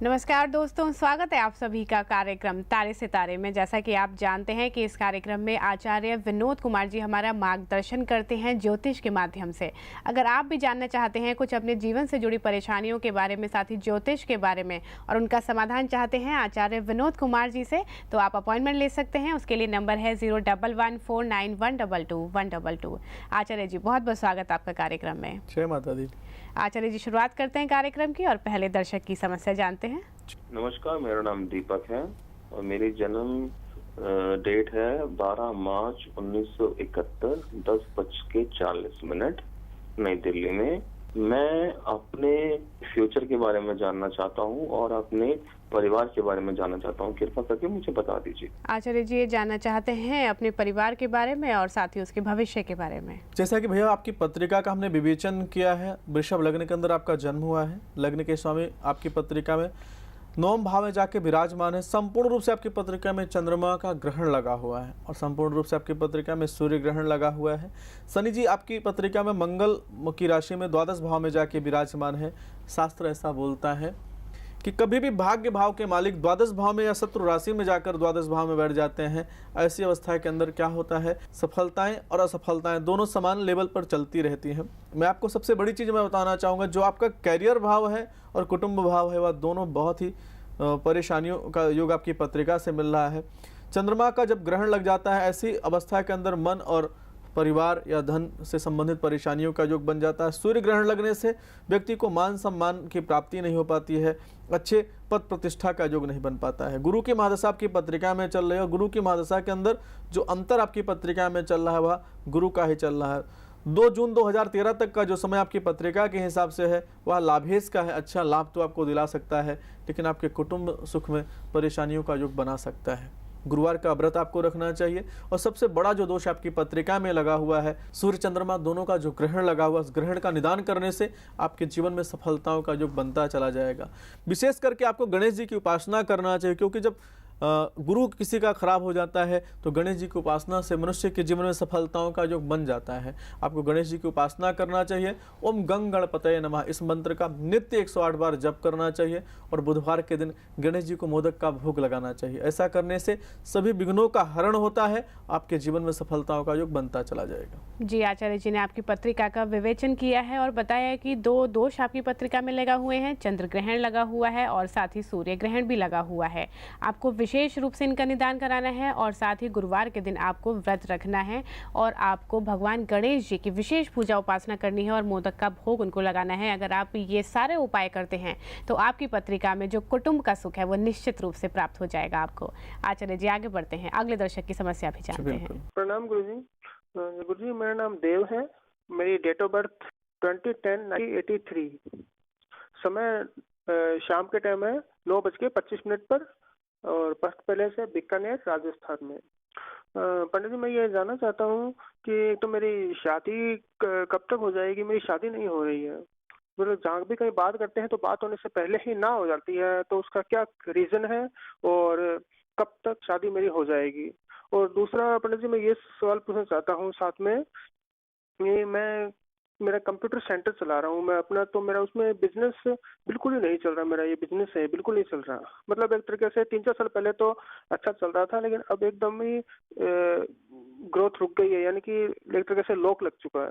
नमस्कार दोस्तों, स्वागत है आप सभी का कार्यक्रम तारे सितारे में। जैसा कि आप जानते हैं कि इस कार्यक्रम में आचार्य विनोद कुमार जी हमारा मार्गदर्शन करते हैं ज्योतिष के माध्यम से। अगर आप भी जानना चाहते हैं कुछ अपने जीवन से जुड़ी परेशानियों के बारे में, साथ ही ज्योतिष के बारे में, और उनका समाधान चाहते हैं आचार्य विनोद कुमार जी से, तो आप अपॉइंटमेंट ले सकते हैं। उसके लिए नंबर है 0114912222। आचार्य जी, बहुत बहुत स्वागत आपका कार्यक्रम में। जय माता दी। आचार्य जी, शुरुआत करते हैं कार्यक्रम की और पहले दर्शक की समस्या जानते हैं। नमस्कार, मेरा नाम दीपक है और मेरी जन्म डेट है 12 मार्च 1971, 10:40 नई दिल्ली में। मैं अपने फ्यूचर के बारे में जानना चाहता हूँ और अपने परिवार के बारे में जानना चाहता हूँ। कृपया करके मुझे बता दीजिए। आचार्य जी, ये जानना चाहते हैं अपने परिवार के बारे में और साथ ही उसके भविष्य के बारे में। जैसा कि भैया आपकी पत्रिका का हमने विवेचन किया है, वृषभ लग्न के अंदर आपका जन्म हुआ है। लग्न के स्वामी आपकी पत्रिका में 9 भाव में जाके विराजमान है। संपूर्ण रूप से आपकी पत्रिका में चंद्रमा का ग्रहण लगा हुआ है और संपूर्ण रूप से आपकी पत्रिका में सूर्य ग्रहण लगा हुआ है। शनि जी आपकी पत्रिका में मंगल की राशि में द्वादश भाव में जाके विराजमान है। शास्त्र ऐसा बोलता है कि कभी भी भाग्य भाव के मालिक द्वादश भाव में या शत्रु राशि में जाकर द्वादश भाव में बैठ जाते हैं। ऐसी अवस्था के अंदर क्या होता है, सफलताएं और असफलताएं दोनों समान लेवल पर चलती रहती हैं। मैं आपको सबसे बड़ी चीज़ मैं बताना चाहूँगा, जो आपका कैरियर भाव है और कुटुंब भाव है, वह दोनों बहुत ही परेशानियों का योग आपकी पत्रिका से मिल रहा है। चंद्रमा का जब ग्रहण लग जाता है, ऐसी अवस्था के अंदर मन और परिवार या धन से संबंधित परेशानियों का योग बन जाता है। सूर्य ग्रहण लगने से व्यक्ति को मान सम्मान की प्राप्ति नहीं हो पाती है, अच्छे पद प्रतिष्ठा का योग नहीं बन पाता है। गुरु की महादशा आपकी पत्रिका में चल रही है और गुरु की महादशा के अंदर जो अंतर आपकी पत्रिका में चल रहा है वह गुरु का ही चल रहा है। 2 जून 2013 तक का जो समय आपकी पत्रिका के हिसाब से है वह लाभेश का है। अच्छा लाभ तो आपको दिला सकता है, लेकिन आपके कुटुंब सुख में परेशानियों का योग बना सकता है। गुरुवार का व्रत आपको रखना चाहिए। और सबसे बड़ा जो दोष आपकी पत्रिका में लगा हुआ है, सूर्य चंद्रमा दोनों का जो ग्रहण लगा हुआ है, उस ग्रहण का निदान करने से आपके जीवन में सफलताओं का योग बनता चला जाएगा। विशेष करके आपको गणेश जी की उपासना करना चाहिए, क्योंकि जब गुरु किसी का खराब हो जाता है तो गणेश जी की उपासना से मनुष्य के जीवन में सफलताओं का योग बन जाता है। आपको गणेश जी की उपासना करना चाहिए। ओम गंग गणपतये नमः इस मंत्र का नित्य 108 बार जप करना चाहिए और बुधवार के दिन गणेश जी को मोदक का भोग लगाना चाहिए। ऐसा करने से सभी विघ्नों का हरण होता है, आपके जीवन में सफलताओं का योग बनता चला जाएगा। जी, आचार्य जी ने आपकी पत्रिका का विवेचन किया है और बताया कि 2 दोष आपकी पत्रिका में लगा हुए हैं, चंद्र ग्रहण लगा हुआ है और साथ ही सूर्य ग्रहण भी लगा हुआ है। आपको विशेष रूप से इनका निदान कराना है और साथ ही गुरुवार के दिन आपको व्रत रखना है और आपको भगवान गणेश जी की विशेष पूजा उपासना करनी है और मोदक का भोग उनको लगाना है। अगर आप ये सारे उपाय करते हैं तो आपकी पत्रिका में जो कुटुंब का सुख है वो निश्चित रूप से प्राप्त हो जाएगा आपको। आचार्य जी, आगे बढ़ते हैं, अगले दर्शक की समस्या भी जानते हैं। प्रणाम गुरुजी। गुरुजी, मेरा नाम देव है। मेरी डेट ऑफ बर्थ 20/10/1983। समय शाम के टाइम है 9:25 पर और फर्स्ट पैलेस है बीकानेर, राजस्थान में। पंडित जी, मैं ये जानना चाहता हूँ कि तो मेरी शादी कब तक हो जाएगी? मेरी शादी नहीं हो रही है। मतलब जहाँ भी कहीं बात करते हैं तो बात होने से पहले ही ना हो जाती है, तो उसका क्या रीजन है और कब तक शादी मेरी हो जाएगी? और दूसरा पंडित जी, मैं ये सवाल पूछना चाहता हूँ साथ में, ये मैं मेरा कंप्यूटर सेंटर चला रहा हूँ मैं अपना, तो मेरा उसमें बिजनेस बिल्कुल ही नहीं चल रहा। मेरा ये बिजनेस है बिल्कुल नहीं चल रहा। मतलब एक तरीके से 3-4 साल पहले तो अच्छा चल रहा था, लेकिन अब एकदम ही ग्रोथ रुक गई है, यानी कि एक तरीके से लॉक लग चुका है।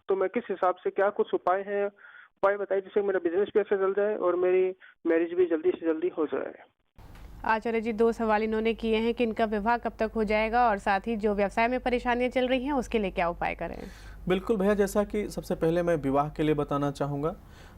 तो मैं किस हिसाब से, क्या कुछ उपाय है, उपाय बताइए जिससे मेरा बिजनेस भी अच्छा चल जाए और मेरी मैरिज भी जल्दी से जल्दी हो जाए। आचार्य जी, 2 सवाल इन्होंने किए हैं कि इनका विवाह कब तक हो जाएगा और साथ ही जो व्यवसाय में परेशानियां चल रही हैं उसके लिए क्या उपाय करें। बिल्कुल भैया, जैसा कि सबसे पहले मैं विवाह के लिए बताना चाहूँगा।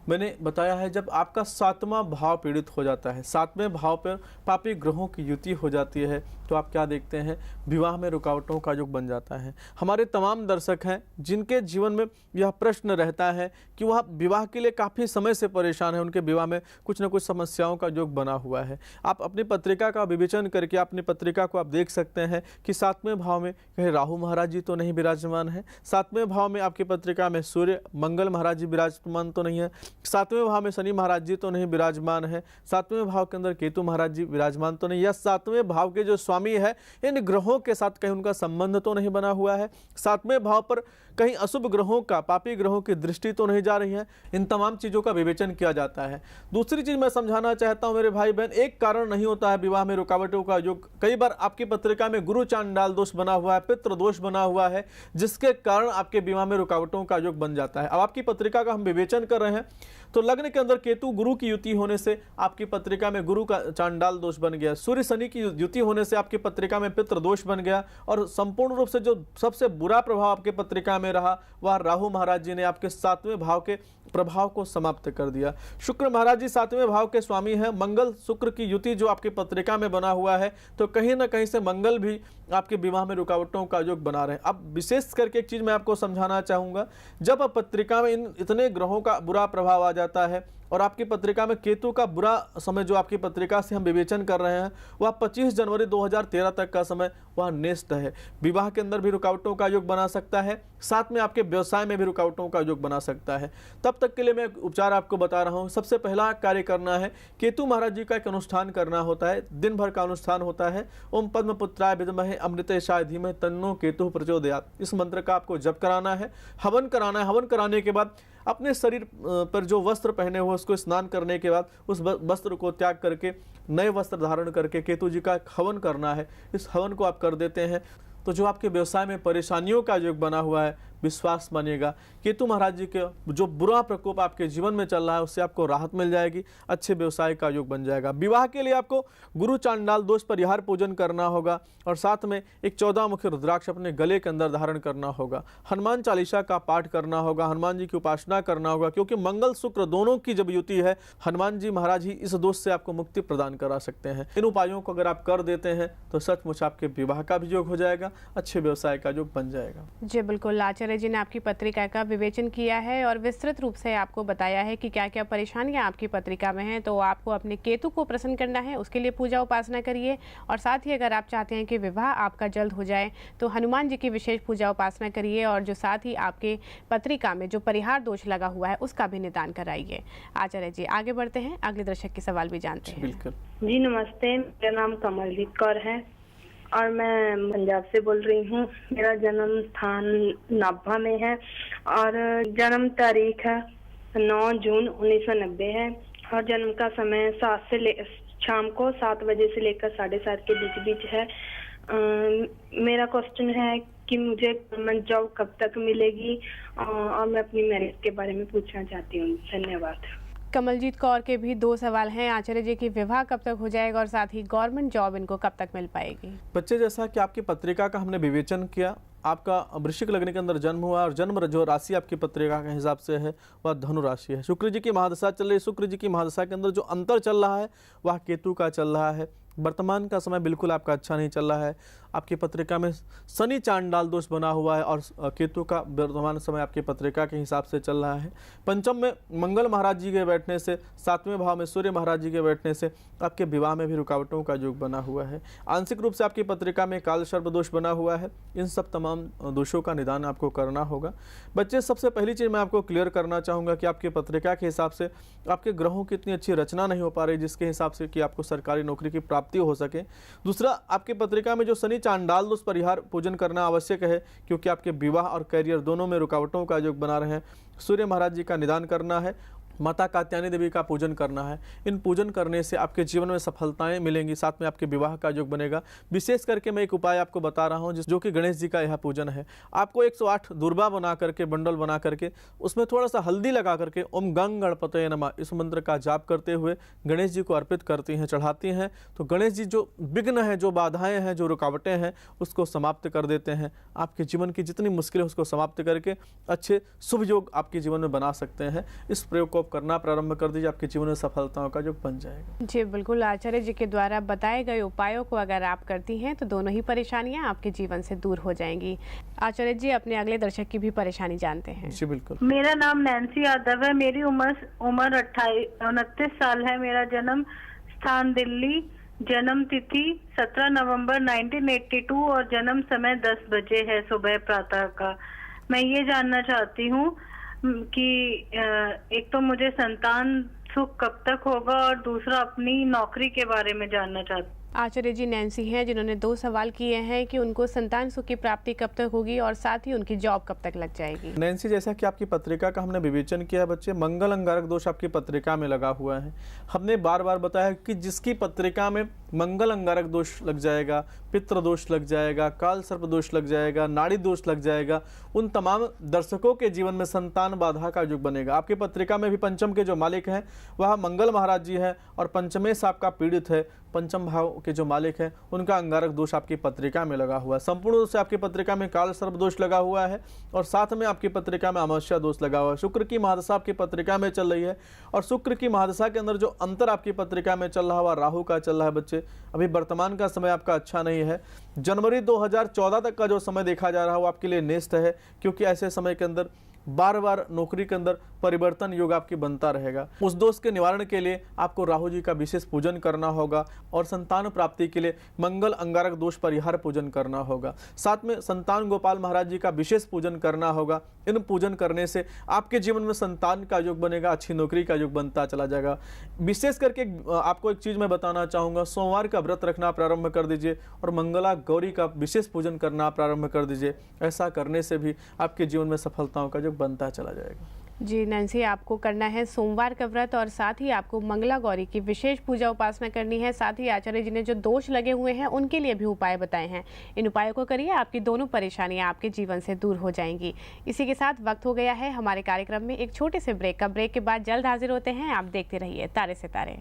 मैंने बताया है, जब आपका 7वां भाव पीड़ित हो जाता है, 7वें भाव पर पापी ग्रहों की युति हो जाती है, तो आप क्या देखते हैं, विवाह में रुकावटों का योग बन जाता है। हमारे तमाम दर्शक हैं जिनके जीवन में यह प्रश्न रहता है कि वह विवाह के लिए काफ़ी समय से परेशान है, उनके विवाह में कुछ न कुछ समस्याओं का योग बना हुआ है। आप अपनी पत्रिका का विवेचन करके अपनी पत्रिका को आप देख सकते हैं कि 7वें भाव में कहीं राहु महाराज जी तो नहीं विराजमान है, 7वें भाव में आपकी पत्रिका में सूर्य मंगल महाराज जी विराजमान तो नहीं है, 7वें भाव में शनि महाराज जी तो नहीं विराजमान है, 7वें भाव के अंदर केतु महाराज जी विराजमान तो नहीं, या 7वें भाव के जो स्वामी है इन ग्रहों के साथ कहीं उनका संबंध तो नहीं बना हुआ है। 7वें भाव पर कहीं अशुभ ग्रहों का, पापी ग्रहों की दृष्टि तो नहीं जा रही है। इन तमाम चीज़ों का विवेचन किया जाता है। दूसरी चीज़ मैं समझाना चाहता हूं मेरे भाई बहन, एक कारण नहीं होता है विवाह में रुकावटों का योग। कई बार आपकी पत्रिका में गुरु चांडाल दोष बना हुआ है, पितृ दोष बना हुआ है, जिसके कारण आपके विवाह में रुकावटों का योग बन जाता है। अब आपकी पत्रिका का हम विवेचन कर रहे हैं तो लग्न के अंदर केतु गुरु की युति होने से आपकी पत्रिका में गुरु का चांडाल दोष बन गया, सूर्य शनि की युति होने से आपकी पत्रिका में पितृ दोष बन गया, और संपूर्ण रूप से जो सबसे बुरा प्रभाव आपके पत्रिका में रहा वह राहु महाराज जी ने आपके 7वें भाव के प्रभाव को समाप्त कर दिया। शुक्र महाराज जी 7वें भाव के स्वामी हैं। मंगल शुक्र की युति जो आपकी पत्रिका में बना हुआ है, तो कहीं ना कहीं से मंगल भी आपके विवाह में रुकावटों का योग बना रहे हैं। अब विशेष करके एक चीज मैं आपको समझाना चाहूंगा, जब पत्रिका में इतने ग्रहों का बुरा प्रभाव आ जाता है और आपकी पत्रिका में केतु का बुरा समय जो आपकी पत्रिका से हम विवेचन कर रहे हैं वह 25 जनवरी 2013 तक का समय वह नेस्ट है। विवाह के अंदर भी रुकावटों का योग बना सकता है, साथ में आपके व्यवसाय में भी रुकावटों का योग बना सकता है। तब तक के लिए मैं उपचार आपको बता रहा हूँ। सबसे पहला कार्य करना है, केतु महाराज जी का एक अनुष्ठान करना होता है, दिन भर का अनुष्ठान होता है। ओम पद्मपुत्राय विद्महे अमृतेशाय धीमहि तन्नो केतु प्रचोदयात्। इस मंत्र का आपको जप कराना है, हवन कराना है। हवन कराने के बाद अपने शरीर पर जो वस्त्र पहने हुए उसको स्नान करने के बाद उस वस्त्र को त्याग करके नए वस्त्र धारण करके केतु जी का हवन करना है। इस हवन को आप कर देते हैं तो जो आपके व्यवसाय में परेशानियों का योग बना हुआ है, विश्वास मानिएगा, केतु महाराज जी के जो बुरा प्रकोप आपके जीवन में चल रहा है उससे आपको राहत मिल जाएगी, अच्छे व्यवसाय का योग बन जाएगा। विवाह के लिए आपको गुरु चांडाल दोष परिहार पूजन करना होगा और साथ में एक 14 मुखी रुद्राक्ष अपने गले के अंदर धारण करना होगा। हनुमान चालीसा का पाठ करना होगा, हनुमान जी की उपासना करना होगा, क्योंकि मंगल शुक्र दोनों की जब युति है, हनुमान जी महाराज ही इस दोष से आपको मुक्ति प्रदान करा सकते हैं। इन उपायों को अगर आप कर देते हैं तो सचमुच आपके विवाह का भी योग हो जाएगा, अच्छे व्यवसाय का योग बन जाएगा। जी बिल्कुल, आचार्य जी ने आपकी पत्रिका का विवेचन किया है और विस्तृत रूप से आपको बताया है कि क्या क्या परेशानियां आपकी पत्रिका में हैं। तो आपको अपने केतु को प्रसन्न करना है, उसके लिए पूजा उपासना करिए, और साथ ही अगर आप चाहते हैं कि विवाह आपका जल्द हो जाए तो हनुमान जी की विशेष पूजा उपासना करिए, और जो साथ ही आपके पत्रिका में जो परिहार दोष लगा हुआ है उसका भी निदान कराइए। आचार्य जी आगे बढ़ते हैं, अगले दर्शक के सवाल भी जानते हैं। बिल्कुल जी नमस्ते, मेरा नाम कमलजीत कौर है और मैं पंजाब से बोल रही हूँ। मेरा जन्म स्थान नाभा में है और जन्म तारीख है 9 जून 1990 है और जन्म का समय शाम को 7 बजे से लेकर 7:30 के बीच है। मेरा क्वेश्चन है कि मुझे गवर्नमेंट जॉब कब तक मिलेगी और मैं अपनी मैरिज के बारे में पूछना चाहती हूँ। धन्यवाद। कमलजीत कौर के भी 2 सवाल हैं, आचार्य जी की विवाह कब तक हो जाएगा और साथ ही गवर्नमेंट जॉब इनको कब तक मिल पाएगी। बच्चे, जैसा कि आपकी पत्रिका का हमने विवेचन किया, आपका वृश्चिक लग्न के अंदर जन्म हुआ और जन्म जो राशि आपकी पत्रिका के हिसाब से है वह धनु राशि है। शुक्र जी की महादशा चल रही है, शुक्र जी की महादशा के अंदर जो अंतर चल रहा है वह केतु का चल रहा है। वर्तमान का समय बिल्कुल आपका अच्छा नहीं चल रहा है। आपकी पत्रिका में शनि चांडाल दोष बना हुआ है और केतु का वर्तमान समय आपकी पत्रिका के हिसाब से चल रहा है। पंचम में मंगल महाराज जी के बैठने से, 7वें भाव में सूर्य महाराज जी के बैठने से आपके विवाह में भी रुकावटों का योग बना हुआ है। आंशिक रूप से आपकी पत्रिका में काल सर्प दोष बना हुआ है। इन सब तमाम दोषों का निदान आपको करना होगा। बच्चे, सबसे पहली चीज़ मैं आपको क्लियर करना चाहूँगा कि आपकी पत्रिका के हिसाब से आपके ग्रहों की इतनी अच्छी रचना नहीं हो पा रही जिसके हिसाब से कि आपको सरकारी नौकरी की प्राप्ति हो सके। दूसरा, आपकी पत्रिका में जो शनि चांडाल दोष परिहार पूजन करना आवश्यक है, क्योंकि आपके विवाह और करियर दोनों में रुकावटों का योग बना रहे हैं। सूर्य महाराज जी का निदान करना है, माता कात्यायनी देवी का पूजन करना है। इन पूजन करने से आपके जीवन में सफलताएं मिलेंगी, साथ में आपके विवाह का योग बनेगा। विशेष करके मैं एक उपाय आपको बता रहा हूं जो कि गणेश जी का यह पूजन है। आपको 108 दुर्बा बना करके, बंडल बना करके, उसमें थोड़ा सा हल्दी लगा करके ओम गंग गणपतये नमः इस मंत्र का जाप करते हुए गणेश जी को अर्पित करती हैं, चढ़ाती हैं, तो गणेश जी जो विघ्न है, जो बाधाएं हैं, जो रुकावटें हैं, उसको समाप्त कर देते हैं। आपके जीवन की जितनी मुश्किल है उसको समाप्त करके अच्छे शुभ योग आपके जीवन में बना सकते हैं। इस प्रयोग को करना प्रारंभ कर दीजिए, आपके जीवन में सफलताओं का योग बन जाएगा। जी बिल्कुल, आचार्य जी के द्वारा बताए गए उपायों को अगर आप करती हैं तो दोनों ही परेशानियां आपके जीवन से दूर हो जाएंगी। आचार्य जी अपने अगले दर्शक की भी परेशानी जानते हैं। जी बिल्कुल। मेरा नाम नैन्सी यादव है। मेरी उम्र 29 साल है। मेरा जन्म स्थान दिल्ली, जन्म तिथि 17 नवंबर 1982 और जन्म समय 10 बजे है सुबह प्रातः का। मैं ये जानना चाहती हूँ कि एक तो मुझे संतान सुख कब तक होगा और दूसरा अपनी नौकरी के बारे में जानना आचार्य जी नैन्सी हैं जिन्होंने 2 सवाल किए हैं कि उनको संतान सुख की प्राप्ति कब तक होगी और साथ ही उनकी जॉब कब तक लग जाएगी। नैन्सी, जैसा कि आपकी पत्रिका का हमने विवेचन किया है बच्चे, मंगल अंगारक दोष आपकी पत्रिका में लगा हुआ है। हमने बार बार बताया कि जिसकी पत्रिका में मंगल अंगारक दोष लग जाएगा, पितृ दोष लग जाएगा, काल सर्प दोष लग जाएगा, नाड़ी दोष लग जाएगा, उन तमाम दर्शकों के जीवन में संतान बाधा का युग बनेगा। आपकी पत्रिका में भी पंचम के जो मालिक हैं वह मंगल महाराज जी हैं और पंचमेश आपका पीड़ित है। पंचम भाव के जो मालिक हैं उनका अंगारक दोष आपकी पत्रिका में लगा हुआ है। संपूर्ण रूप से आपकी पत्रिका में काल सर्प दोष लगा हुआ है और साथ में आपकी पत्रिका में अमावस्या दोष लगा हुआ है। शुक्र की महादशा आपकी पत्रिका में चल रही है और शुक्र की महादशा के अंदर जो अंतर आपकी पत्रिका में चल रहा हुआ राहु का चल रहा है बच्चे, अभी वर्तमान का समय आपका अच्छा नहीं है। जनवरी 2014 तक का जो समय देखा जा रहा है वो आपके लिए नेस्ट है, क्योंकि ऐसे समय के अंदर बार बार नौकरी के अंदर परिवर्तन योग आपकी बनता रहेगा। उस दोष के निवारण के लिए आपको राहु जी का विशेष पूजन करना होगा और संतान प्राप्ति के लिए मंगल अंगारक दोष परिहार पूजन करना होगा। साथ में संतान गोपाल महाराज जी का विशेष पूजन करना होगा। इन पूजन करने से आपके जीवन में संतान का योग बनेगा, अच्छी नौकरी का योग बनता चला जाएगा। विशेष करके आपको एक चीज़ मैं बताना चाहूँगा, सोमवार का व्रत रखना प्रारंभ कर दीजिए और मंगला गौरी का विशेष पूजन करना प्रारंभ कर दीजिए। ऐसा करने से भी आपके जीवन में सफलताओं का योग बनता चला जाएगा। जी नैन्सी, आपको करना है सोमवार का व्रत और साथ ही आपको मंगला गौरी की विशेष पूजा उपासना करनी है। साथ ही आचार्य जी ने जो दोष लगे हुए हैं उनके लिए भी उपाय बताए हैं। इन उपायों को करिए, आपकी दोनों परेशानियां आपके जीवन से दूर हो जाएंगी। इसी के साथ वक्त हो गया है हमारे कार्यक्रम में एक छोटे से ब्रेक का। ब्रेक के बाद जल्द हाजिर होते हैं। आप देखते रहिए तारे से तारे।